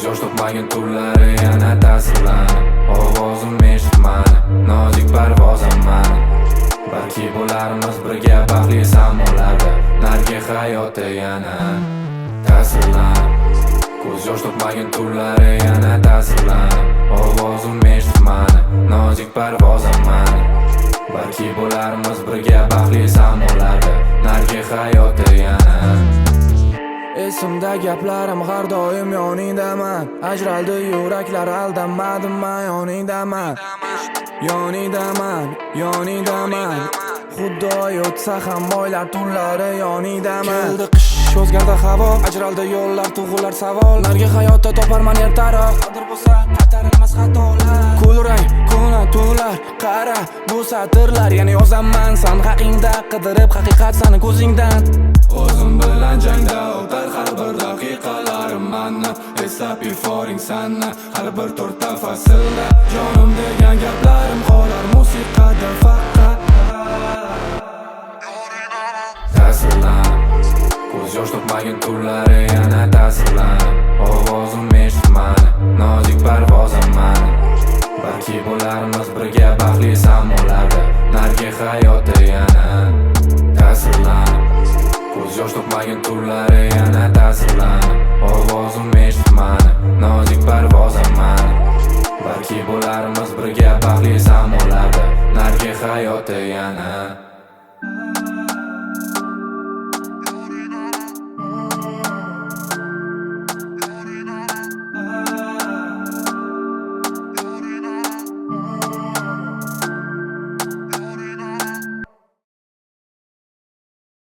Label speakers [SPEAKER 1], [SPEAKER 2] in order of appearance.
[SPEAKER 1] yosh to'kmagan tunlari yana ta'sirlanib ovozim eshitmadi nozik parvozim mani balki bo'larmiz birga baxtli samolarda nargi hayotda yana ta'sirlanib ko'z yosh to'kmagan tunlari yana ta'sirlanib ovozim eshitmadi nozik parvozim mani balki bo'larmiz birga baxtli samolarda nargi hayotda yana
[SPEAKER 2] Esimda gaplarim har doim yoningdaman. Ajraldi yuraklar aldanmadimman yoningdaman. Yoningdaman. Xuddi oy o'tsa ham oylar tunlari yoningdaman. Keldi qish o'zgardi havo, ajraldi yo'llar tug'ular savol. Nargi hayotda toparman ertaroq. Qadr bo'lsa qaytarilmas xatolar. Kulrang tunlar qara bu satrlar yana yozaman san haqingda qidirib haqiqat sani ko'zingdan.
[SPEAKER 1] O'zim bilan jangda o'tar har bir daqiqalarim manni eslab iforing sanni har bir to'rtta faslda jonim degan gaplarim qolar musiqada faqat ta'sirlanib ko'z yosh to'kmagan tunlari yana ta'sirlanib